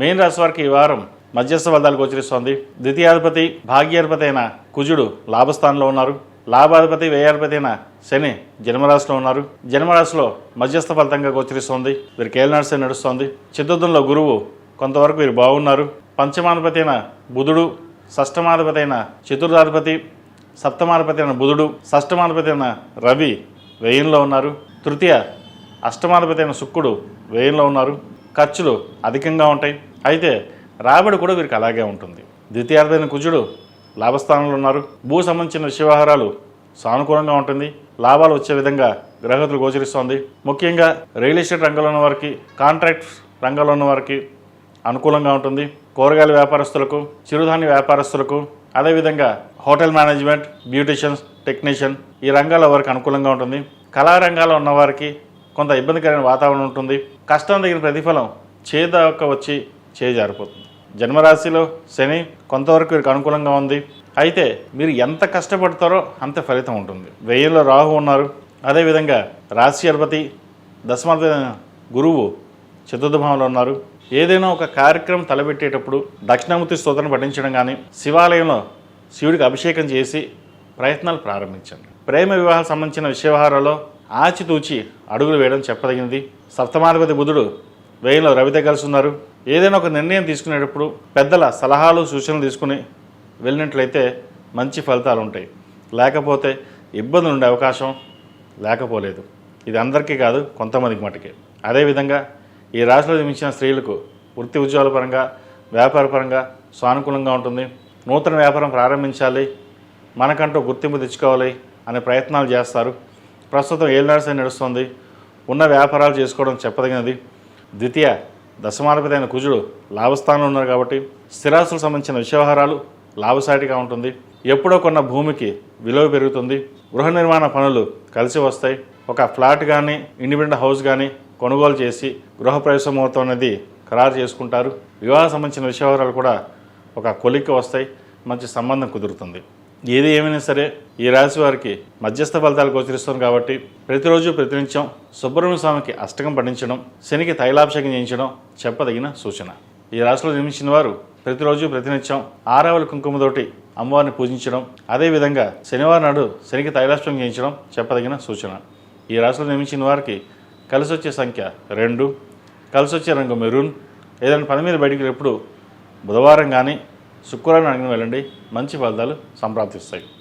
మీన రాశి వారికి ఈ వారం మధ్యస్థ ఫలితాలు గోచరిస్తోంది. ద్వితీయాధిపతి భాగ్యాధిపతి అయిన కుజుడు లాభస్థానంలో ఉన్నారు. లాభాధిపతి వ్యయాధిపతి అయిన శని జన్మరాశిలో ఉన్నారు. జన్మరాశిలో మధ్యస్థ ఫలితంగా గోచరిస్తోంది. వీరికి ఏలనాటి నడుస్తోంది. చతుర్థంలో గురువు కొంతవరకు వీరు బాగున్నారు. పంచమాధిపతి అయిన బుధుడు, షష్టమాధిపతి అయిన చతుర్థాధిపతి, సప్తమాధిపతి అయిన బుధుడు, షష్టమాధిపతి అయిన రవి వ్యయంలో ఉన్నారు. తృతీయ అష్టమాధిపతి అయిన శుక్రుడు వ్యయంలో ఉన్నారు. ఖర్చులు అధికంగా ఉంటాయి. అయితే రాబడి కూడా వీరికి అలాగే ఉంటుంది. ద్వితీయాధిపతి కుజుడు లాభస్థానంలో ఉన్నారు. భూ సంబంధించిన వ్యవహారాలు సానుకూలంగా ఉంటుంది. లాభాలు వచ్చే విధంగా గ్రహతులు గోచరిస్తోంది. ముఖ్యంగా రియల్ ఎస్టేట్ రంగంలో ఉన్న వారికి, కాంట్రాక్ట్ రంగంలో ఉన్న వారికి అనుకూలంగా ఉంటుంది. కూరగాయల వ్యాపారస్తులకు, చిరుధాన్య వ్యాపారస్తులకు, అదేవిధంగా హోటల్ మేనేజ్మెంట్, బ్యూటిషియన్స్, టెక్నీషియన్ ఈ రంగాల్లో వారికి అనుకూలంగా ఉంటుంది. కళారంగాల్లో ఉన్నవారికి కొంత ఇబ్బందికరమైన వాతావరణం ఉంటుంది. కష్టం తగిన ప్రతిఫలం చేదాక వచ్చి చేజారిపోతుంది. జన్మరాశిలో శని కొంతవరకు వీరికి అనుకూలంగా ఉంది. అయితే మీరు ఎంత కష్టపడతారో అంత ఫలితం ఉంటుంది. వ్యయంలో రాహు ఉన్నారు. అదేవిధంగా రాశి అధిపతి దశమాధిపతి గురువు చతుర్థ భావంలో ఉన్నారు. ఏదైనా ఒక కార్యక్రమం తలపెట్టేటప్పుడు దక్షిణామూర్తి స్తోత్రం పఠించడం కానీ, శివాలయంలో శివుడికి అభిషేకం చేసి ప్రయత్నాలు ప్రారంభించండి. ప్రేమ వివాహాలకు సంబంధించిన వ్యవహారాల్లో ఆచితూచి అడుగులు వేయడం చెప్పదగినది. సప్తమాధిపతి బుధుడు వ్యయంలో రవితో కలిసి ఉన్నారు. ఏదైనా ఒక నిర్ణయం తీసుకునేటప్పుడు పెద్దల సలహాలు సూచనలు తీసుకుని వెళ్ళినట్లయితే మంచి ఫలితాలు ఉంటాయి. లేకపోతే ఇబ్బందులు ఉండే అవకాశం లేకపోలేదు. ఇది అందరికీ కాదు, కొంతమందికి మటుకే. అదేవిధంగా ఈ రాశిలో జన్మించిన స్త్రీలకు వృత్తి ఉద్యోగాల పరంగా, వ్యాపార పరంగా సానుకూలంగా ఉంటుంది. నూతన వ్యాపారం ప్రారంభించాలి, మనకంటూ గుర్తింపు తెచ్చుకోవాలి అనే ప్రయత్నాలు చేస్తారు. ప్రస్తుతం ఏలినాటి నడుస్తుంది. ఉన్న వ్యాపారాలు చేసుకోవడం చెప్పదగినది. ద్వితీయ దశమాధిపతి అయిన కుజుడు లాభస్థానంలో ఉన్నారు కాబట్టి స్థిరాస్తులకు సంబంధించిన వ్యవహారాలు లాభసాటిగా ఉంటుంది. ఎప్పుడో కొన్న భూమికి విలువ పెరుగుతుంది. గృహ నిర్మాణ పనులు కలిసి వస్తాయి. ఒక ఫ్లాట్ కానీ, ఇండిపెండెంట్ హౌస్ కానీ కొనుగోలు చేసి గృహప్రవేశ ముహూర్తం అనేది ఖరారు చేసుకుంటారు. వివాహ సంబంధించిన వ్యవహారాలు కూడా ఒక కొలిక్కి వస్తాయి. మంచి సంబంధం కుదురుతుంది. ఏది ఏమైనా సరే ఈ రాశి వారికి మధ్యస్థ ఫలితాలు గోచరిస్తుంది కాబట్టి ప్రతిరోజు ప్రతినిత్యం సుబ్రహ్మణ్య స్వామికి అష్టకం పఠించడం, శనికి తైలాభిషేకం చేయించడం చెప్పదగిన సూచన. ఈ రాశిలో జన్మించిన వారు ప్రతిరోజు ప్రతినిత్యం ఆరావళి కుంకుమతోటి అమ్మవారిని పూజించడం, అదేవిధంగా శనివారం నాడు శనికి తైలాభిషేకం చేయించడం చెప్పదగిన సూచన. ఈ రాశిలో జన్మించిన వారికి కలిసి వచ్చే సంఖ్య 2, కలిసి వచ్చే రంగు మెరూన్. ఏదైనా పని మీద బయటికి ఎప్పుడు బుధవారం కానీ శుక్రవారం అడిగిన వెళ్ళండి. మంచి ఫలితాలు సంప్రాప్తిస్తాయి.